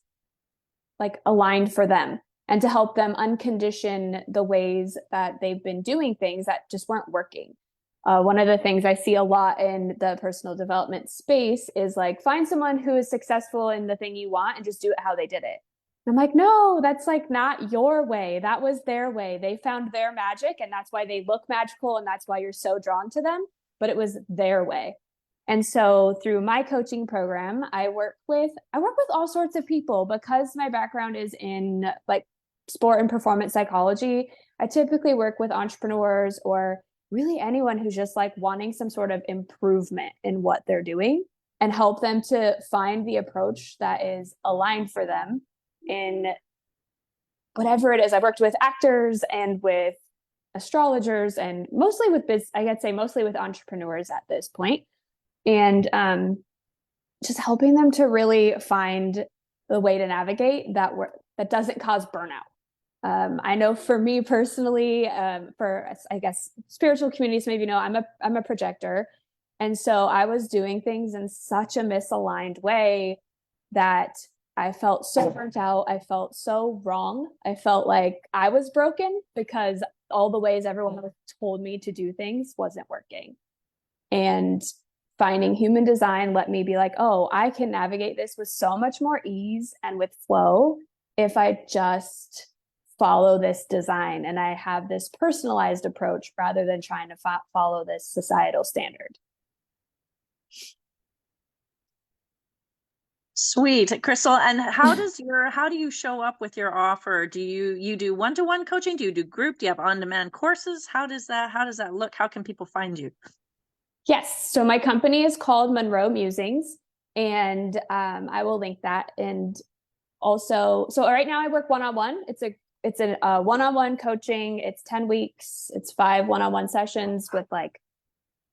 [SPEAKER 4] like aligned for them, and to help them uncondition the ways that they've been doing things that just weren't working. One of the things I see a lot in the personal development space is like, find someone who is successful in the thing you want and just do it how they did it. And I'm like, no, that's like not your way. That was their way. They found their magic, and that's why they look magical, and that's why you're so drawn to them, but it was their way. And so through my coaching program, I work with all sorts of people. Because my background is in like sport and performance psychology, I typically work with entrepreneurs or really anyone who's just like wanting some sort of improvement in what they're doing, and help them to find the approach that is aligned for them in whatever it is. I've worked with actors and with astrologers, and mostly with mostly with entrepreneurs at this point. And just helping them to really find the way to navigate that doesn't cause burnout. I know for me personally, for I guess spiritual communities, maybe I'm a projector, and so I was doing things in such a misaligned way that I felt so burnt out. I felt so wrong. I felt like I was broken because all the ways everyone told me to do things wasn't working. And finding human design let me be like, oh, I can navigate this with so much more ease and with flow if I just follow this design and I have this personalized approach rather than trying to follow this societal standard.
[SPEAKER 8] Sweet, Krystal. And how do you show up with your offer? Do you do one-to-one coaching? Do you do group? Do you have on-demand courses? How does that look? How can people find you?
[SPEAKER 4] Yes. So my company is called Monroe Musings, and I will link that. And also, so right now I work one-on-one. It's a one-on-one coaching. It's 10 weeks. It's 5 one-on-one sessions with like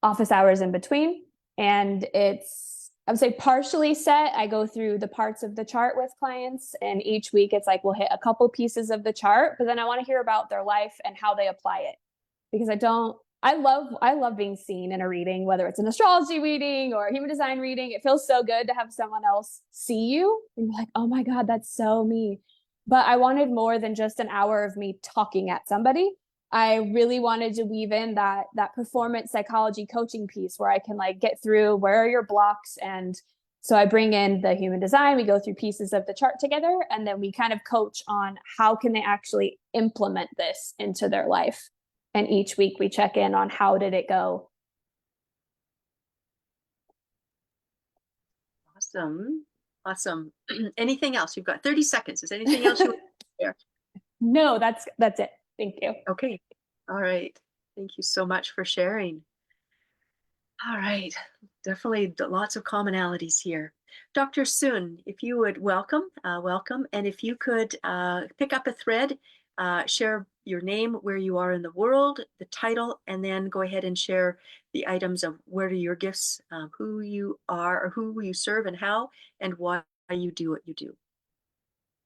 [SPEAKER 4] office hours in between. And it's, I would say, partially set. I go through the parts of the chart with clients, and each week it's like we'll hit a couple pieces of the chart, but then I want to hear about their life and how they apply it. Because I love being seen in a reading, whether it's an astrology reading or a human design reading. It feels so good to have someone else see you and be like, oh my God, that's so me. But I wanted more than just an hour of me talking at somebody. I really wanted to weave in that performance psychology coaching piece where I can like get through where are your blocks. And so I bring in the human design, we go through pieces of the chart together, and then we kind of coach on how can they actually implement this into their life. And each week we check in on how did it go.
[SPEAKER 7] Awesome. Awesome. Anything else? You've got 30 seconds. Is anything else you want to share?
[SPEAKER 4] No, that's it. Thank you.
[SPEAKER 7] Okay. All right. Thank you so much for sharing. All right. Definitely lots of commonalities here. Dr. Sun, if you would welcome. And if you could pick up a thread, share your name, where you are in the world, the title, and then go ahead and share the items of what are your gifts, who you are, or who you serve, and how, and why you do what you do.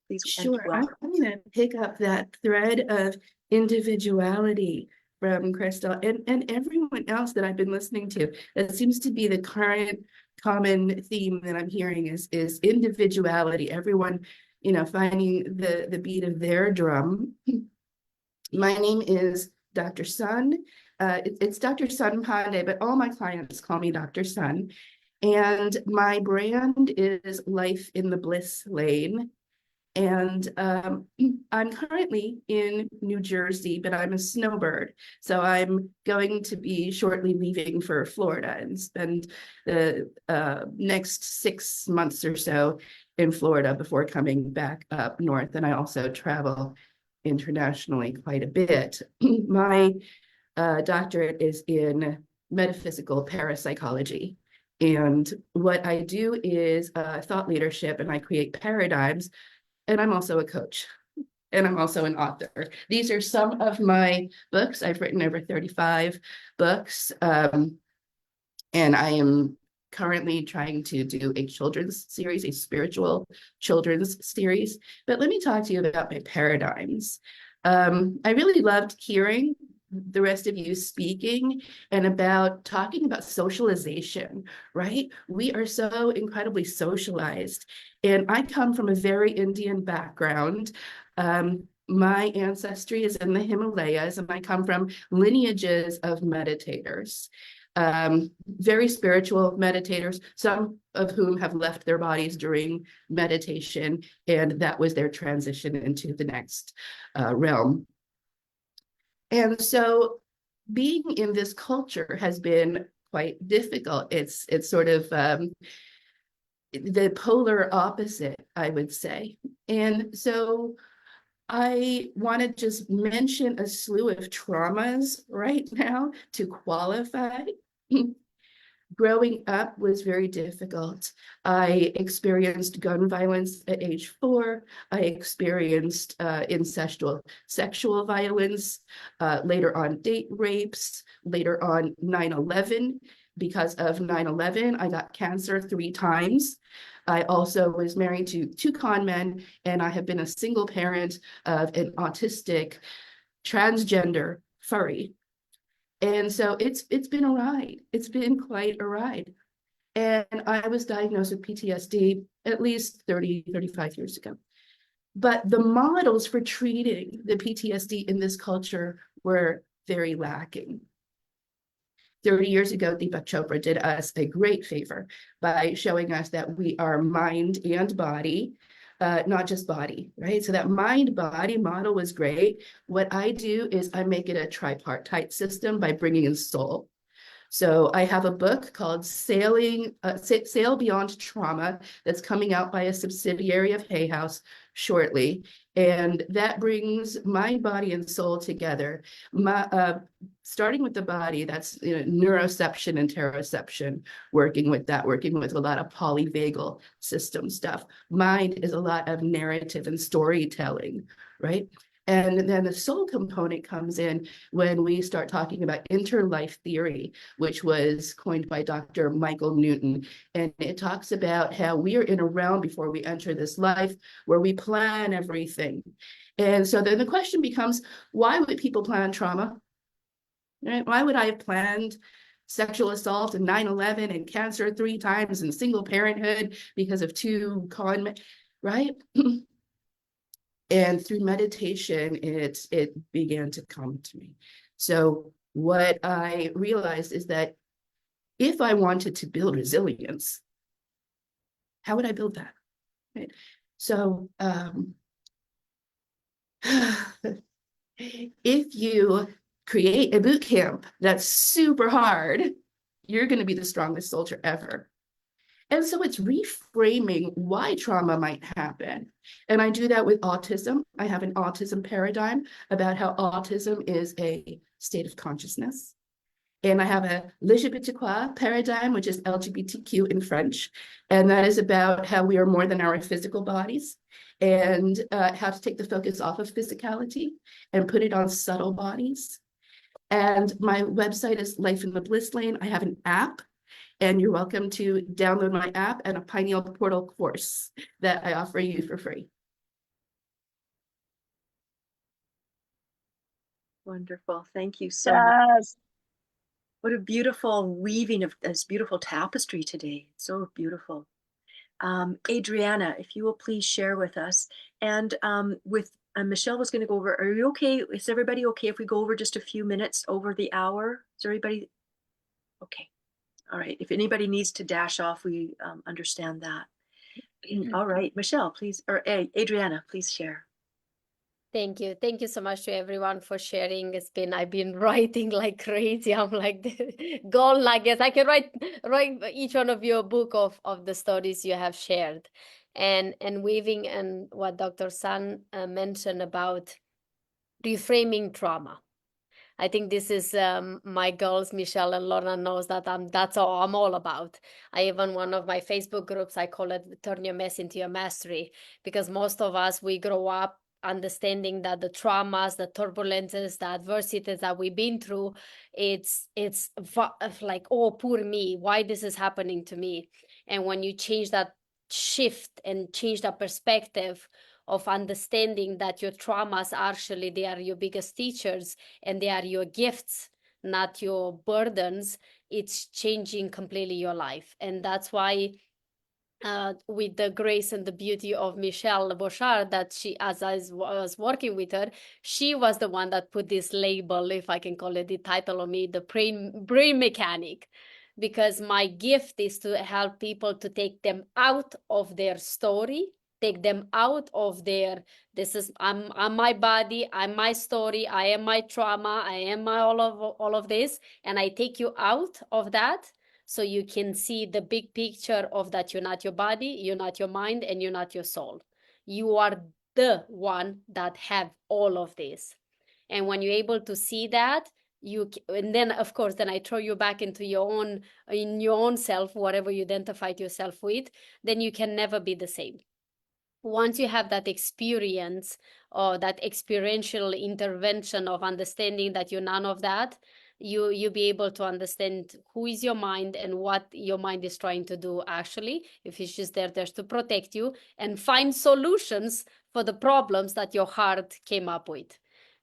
[SPEAKER 7] Please.
[SPEAKER 9] Sure. I'm going to pick up that thread of individuality from Krystal and everyone else that I've been listening to. That seems to be the current common theme that I'm hearing is individuality. Everyone, finding the beat of their drum. My name is Dr. Sun. It's Dr. Sun Pandey, but all my clients call me Dr. Sun. And my brand is Life in the Bliss Lane. And I'm currently in New Jersey, but I'm a snowbird. So I'm going to be shortly leaving for Florida and spend the next 6 months or so in Florida before coming back up north. And I also travel internationally quite a bit. My doctorate is in metaphysical parapsychology. And what I do is thought leadership, and I create paradigms. And I'm also a coach, and I'm also an author. These are some of my books. I've written over 35 books, and I am currently trying to do a children's series, a spiritual children's series. But let me talk to you about my paradigms. I really loved hearing the rest of you speaking and about talking about socialization, right? We are so incredibly socialized. And I come from a very Indian background. My ancestry is in the Himalayas, and I come from lineages of meditators, very spiritual meditators, some of whom have left their bodies during meditation, and that was their transition into the next realm. And so being in this culture has been quite difficult. It's sort of the polar opposite, I would say. And so I want to just mention a slew of traumas right now to qualify. Growing up was very difficult. I experienced gun violence at age 4. I experienced incestual sexual violence, later on date rapes, later on 9/11. Because of 9/11, I got cancer 3 times. I also was married to 2 con men, and I have been a single parent of an autistic transgender furry. And so it's been a ride. It's been quite a ride. And I was diagnosed with PTSD at least 35 years ago. But the models for treating the PTSD in this culture were very lacking. 30 years ago, Deepak Chopra did us a great favor by showing us that we are mind and body, not just body, right? So that mind-body model was great. What I do is I make it a tripartite system by bringing in soul. So I have a book called Sail Beyond Trauma that's coming out by a subsidiary of Hay House shortly. And that brings mind, body, and soul together. Starting with the body, that's neuroception and teroception, working with a lot of polyvagal system stuff. Mind is a lot of narrative and storytelling, right? And then the soul component comes in when we start talking about interlife theory, which was coined by Dr. Michael Newton. And it talks about how we are in a realm before we enter this life where we plan everything. And so then the question becomes, why would people plan trauma? Right? Why would I have planned sexual assault and 9/11 and cancer 3 times and single parenthood because of 2 con men, right? And through meditation, it began to come to me. So what I realized is that if I wanted to build resilience, how would I build that? Right? So if you create a boot camp that's super hard, you're going to be the strongest soldier ever. And so it's reframing why trauma might happen. And I do that with autism. I have an autism paradigm about how autism is a state of consciousness. And I have a LGBTQ paradigm, which is LGBTQ in French. And that is about how we are more than our physical bodies and how to take the focus off of physicality and put it on subtle bodies. And my website is Life in the Bliss Lane. I have an app, and you're welcome to download my app and a Pineal Portal course that I offer you for free.
[SPEAKER 7] Wonderful. Thank you so much.
[SPEAKER 8] Yes.
[SPEAKER 7] What a beautiful weaving of this beautiful tapestry today. So beautiful. Adriana, if you will please share with us. And with Michelle was going to go over, are you okay? Is everybody okay if we go over just a few minutes over the hour? Is everybody okay? All right. If anybody needs to dash off, we understand that. All right, Michelle, please, or Adriana, please share.
[SPEAKER 2] Thank you. Thank you so much to everyone for sharing. I've been writing like crazy. I'm like gold nuggets. I can write each one of you a book of the stories you have shared. And weaving and what Dr. San mentioned about reframing trauma. I think this is my girls, Michelle and Lorna knows that that's all I'm all about. I even one of my Facebook groups, I call it Turn Your Mess into Your Mastery, because most of us, we grow up understanding that the traumas, the turbulences, the adversities that we've been through, it's like, oh, poor me, why this is happening to me. And when you change that shift and change that perspective of understanding that your traumas actually, they are your biggest teachers and they are your gifts, not your burdens, it's changing completely your life. And that's why with the grace and the beauty of Michelle Bouchard, that she, as I was working with her, she was the one that put this label, if I can call it the title on me, the brain mechanic, because my gift is to help people to take them out of their story, take them out of their, I'm my body, I'm my story, I am my trauma, I am my all of this, and I take you out of that. So you can see the big picture of that you're not your body, you're not your mind, and you're not your soul. You are the one that have all of this. And when you're able to see that, and then of course, then I throw you back into your own self, whatever you identified yourself with, then you can never be the same. Once you have that experience or that experiential intervention of understanding that you're none of that, you'll be able to understand who is your mind and what your mind is trying to do actually, if it's just there to protect you, and find solutions for the problems that your heart came up with.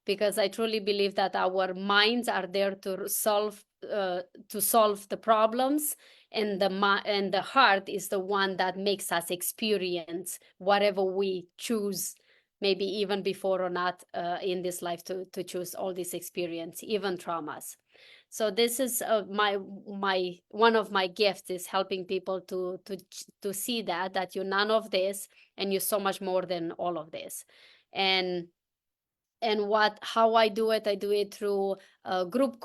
[SPEAKER 2] Because I truly believe that our minds are there to solve the problems, and the heart is the one that makes us experience whatever we choose, maybe even before or not in this life to choose all this experience, even traumas. So this is my one of my gifts is helping people to see that you're none of this and you're so much more than all of this. And how I do it through group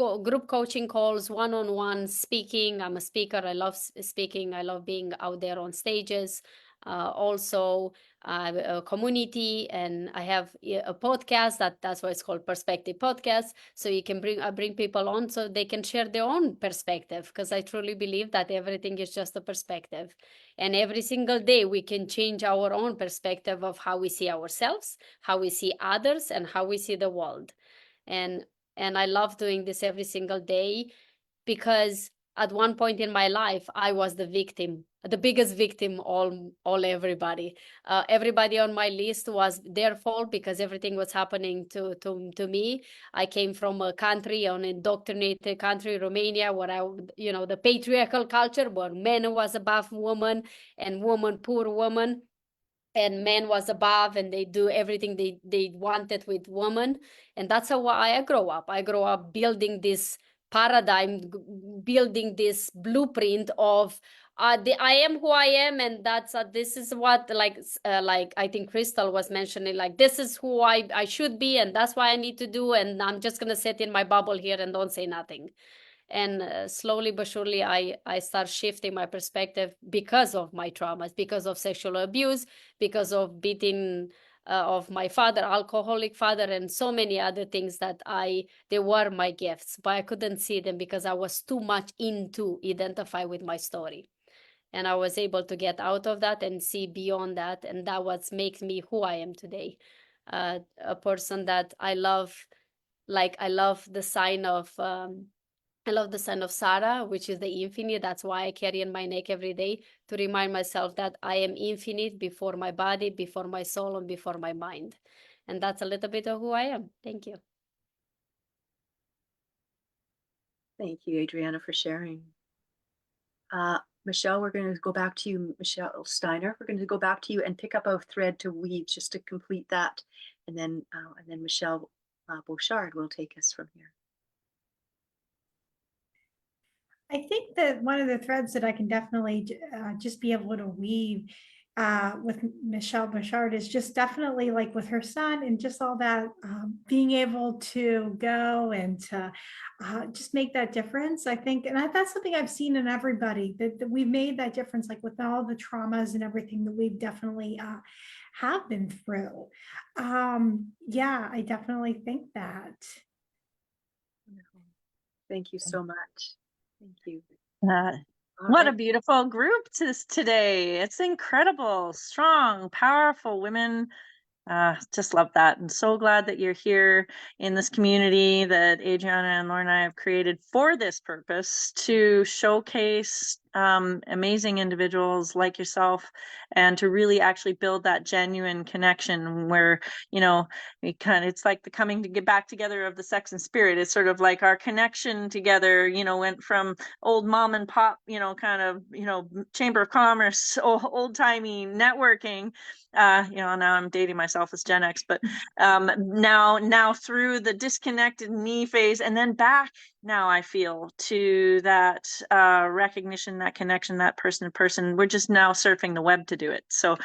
[SPEAKER 2] coaching calls, one-on-one speaking. I'm a speaker. I love speaking. I love being out there on stages. Also a community, and I have a podcast that's why it's called Perspective Podcast. So you can bring people on so they can share their own perspective, because I truly believe that everything is just a perspective. And every single day we can change our own perspective of how we see ourselves, how we see others, and how we see the world. And I love doing this every single day, because at one point in my life, I was the victim, the biggest victim, everybody. Everybody on my list was their fault, because everything was happening to me. I came from a country, an indoctrinated country, Romania, where the patriarchal culture, where men was above woman and woman poor woman, and men was above, and they do everything they wanted with women. And that's how I grew up. I grew up building this paradigm, building this blueprint of I am who I am, and that's this is what like I think Krystal was mentioning, like this is who I should be, and that's what I need to do, and I'm just gonna sit in my bubble here and don't say nothing. And slowly but surely, I start shifting my perspective because of my traumas, because of sexual abuse, because of beating of my father, alcoholic father, and so many other things that they were my gifts, but I couldn't see them because I was too much into identify with my story. And I was able to get out of that and see beyond that. And that what makes me who I am today. A person that I love, like I love the sign of Sarah, which is the infinite. That's why I carry in my neck every day to remind myself that I am infinite before my body, before my soul, and before my mind. And that's a little bit of who I am. Thank you.
[SPEAKER 7] Thank you, Adriana, for sharing. Michelle, we're going to go back to you, Michelle Steiner. We're going to go back to you and pick up a thread to weave just to complete that. And then Michelle Beauchard will take us from here.
[SPEAKER 5] I think that one of the threads that I can definitely just be able to weave with Michelle Bouchard is just definitely like with her son and just all that being able to go and to just make that difference. I think, and that's something I've seen in everybody that we've made that difference, like with all the traumas and everything that we've definitely have been through. Yeah, I definitely think that.
[SPEAKER 7] Thank you so much. Thank you.
[SPEAKER 8] What a beautiful group today. It's incredible, strong, powerful women. Just love that. And so glad that you're here in this community that Adriana and Laura and I have created for this purpose, to showcase amazing individuals like yourself and to really actually build that genuine connection where, you know, it's like the coming to get back together of the sex and spirit. It's sort of like our connection together, you know, went from old mom and pop, you know, kind of, you know, chamber of commerce, old timey networking. You know, now I'm dating myself as Gen X, but now through the disconnected me phase, and then back now I feel to that recognition, that connection, that person to person. We're just now surfing the web to do it. So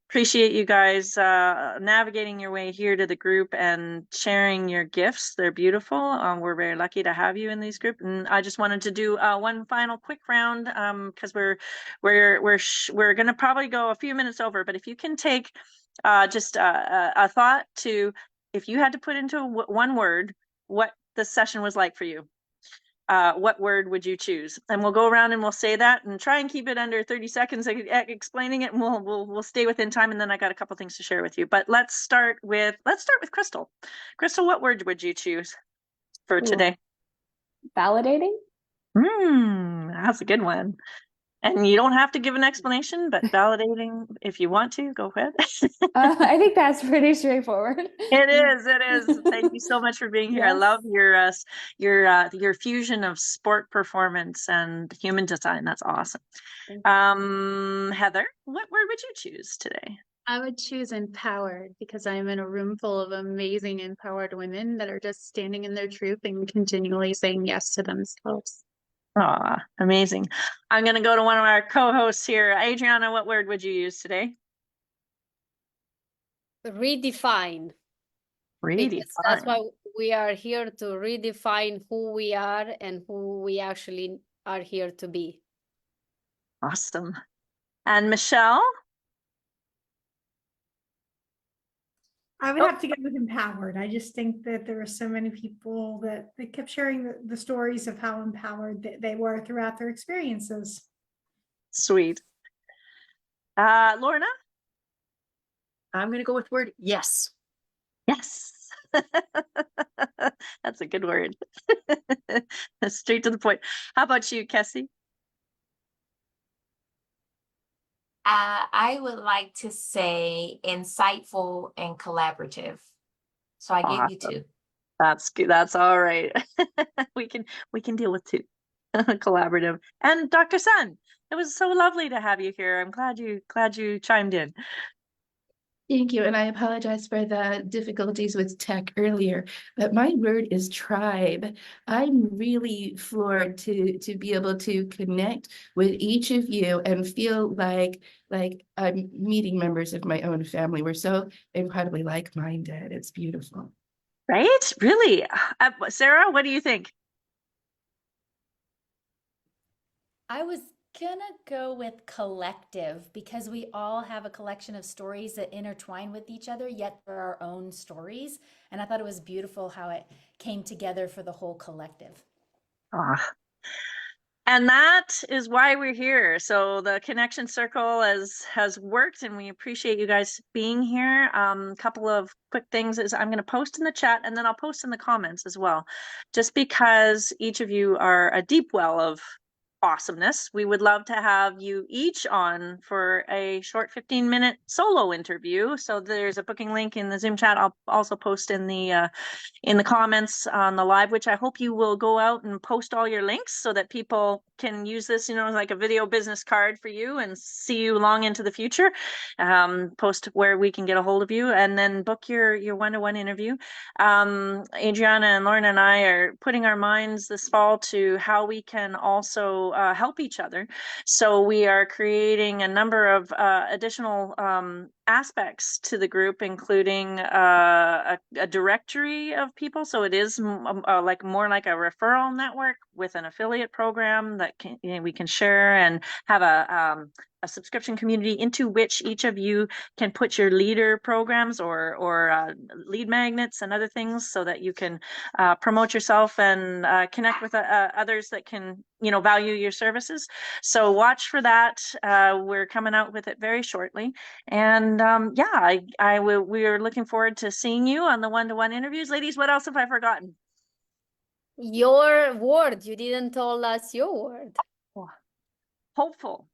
[SPEAKER 8] appreciate you guys navigating your way here to the group and sharing your gifts. They're beautiful. We're very lucky to have you in these groups. And I just wanted to do one final quick round because we're going to probably go a few minutes over. But if you can take just a thought to, if you had to put into one word what the session was like for you, what word would you choose? And we'll go around and we'll say that and try and keep it under 30 seconds explaining it, and we'll stay within time. And then I got a couple things to share with you. But let's start with Krystal. Krystal, what word would you choose for today?
[SPEAKER 4] Validating.
[SPEAKER 8] That's a good one. And you don't have to give an explanation, but validating, if you want to, go ahead.
[SPEAKER 4] I think that's pretty straightforward.
[SPEAKER 8] It is. Thank you so much for being here. Yes. I love your fusion of sport performance and human design. That's awesome. Heather, what word would you choose today?
[SPEAKER 3] I would choose empowered, because I'm in a room full of amazing empowered women that are just standing in their truth and continually saying yes to themselves.
[SPEAKER 8] Aw, amazing. I'm going to go to one of our co-hosts here. Adriana, what word would you use today?
[SPEAKER 2] Redefine. Because that's why we are here, to redefine who we are and who we actually are here to be.
[SPEAKER 8] Awesome. And Michelle?
[SPEAKER 5] I would have to go with empowered. I just think that there were so many people that they kept sharing the stories of how empowered they were throughout their experiences.
[SPEAKER 8] Sweet. Lorna?
[SPEAKER 7] I'm going to go with word yes.
[SPEAKER 8] Yes. That's a good word. Straight to the point. How about you, Kesi?
[SPEAKER 1] I would like to say insightful and collaborative. So I gave you two.
[SPEAKER 8] That's good. That's all right. we can deal with two. Collaborative. And Dr. Sun, it was so lovely to have you here. I'm glad you chimed in.
[SPEAKER 9] Thank you. And I apologize for the difficulties with tech earlier, but my word is tribe. I'm really floored to be able to connect with each of you and feel like I'm meeting members of my own family. We're so incredibly like-minded. It's beautiful.
[SPEAKER 8] Right? Really? Sarah, what do you think?
[SPEAKER 6] I was gonna go with collective because we all have a collection of stories that intertwine with each other, yet they're our own stories. And I thought it was beautiful how it came together for the whole collective.
[SPEAKER 8] Ah, and that is why we're here. So the connection circle has worked, and we appreciate you guys being here. Couple of quick things is I'm going to post in the chat, and then I'll post in the comments as well. Just because each of you are a deep well of awesomeness, we would love to have you each on for a short 15-minute solo interview. So there's a booking link in the Zoom chat. I'll also post in the comments on the live, which I hope you will go out and post all your links so that people can use this, like a video business card for you and see you long into the future. Post where we can get a hold of you, and then book your one-to-one interview. Adriana and Lauren and I are putting our minds this fall to how we can also help each other. So we are creating a number of additional aspects to the group, including a directory of people. So it is like more like a referral network with an affiliate program that we can share, and have a subscription community into which each of you can put your leader programs or lead magnets and other things, so that you can promote yourself and connect with others that can value your services. So watch for that. We're coming out with it very shortly. And we are looking forward to seeing you on the one-to-one interviews. Ladies, what else have I forgotten?
[SPEAKER 2] Your word. You didn't tell us your word.
[SPEAKER 8] Hopeful.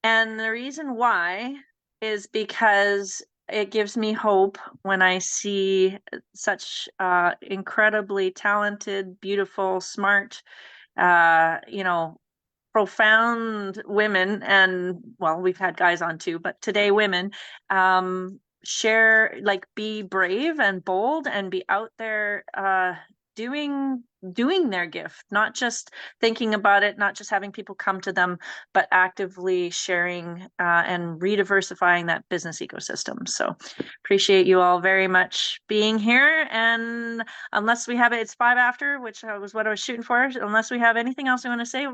[SPEAKER 8] And the reason why is because it gives me hope when I see such incredibly talented, beautiful, smart, profound women, and well, we've had guys on too, but today women share, like, be brave and bold and be out there doing their gift, not just thinking about it, not just having people come to them, but actively sharing and rediversifying that business ecosystem. So appreciate you all very much being here. And unless we have it's 5 after, which was what I was shooting for, unless we have anything else we want to say,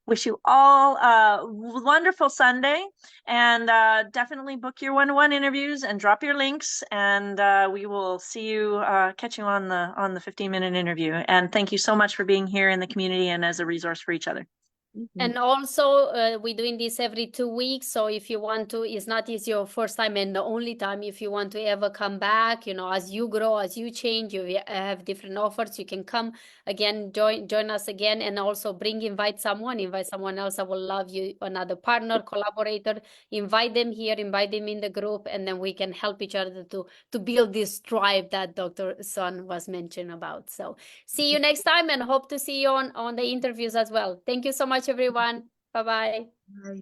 [SPEAKER 8] wish you all a wonderful Sunday, and definitely book your one-to-one interviews and drop your links, and we will see you, catch you on the 15-minute interview. And thank you so much for being here in the community and as a resource for each other.
[SPEAKER 2] And also, we're doing this every 2 weeks. So if you want to, it's not your first time and the only time. If you want to ever come back, as you grow, as you change, you have different offers. You can come again, join us again, and also invite someone else. I will love you, another partner, collaborator. Invite them here, invite them in the group, and then we can help each other to build this tribe that Dr. Sun was mentioning about. So see you next time, and hope to see you on the interviews as well. Thank you so much, everyone. Bye-bye.
[SPEAKER 7] Bye.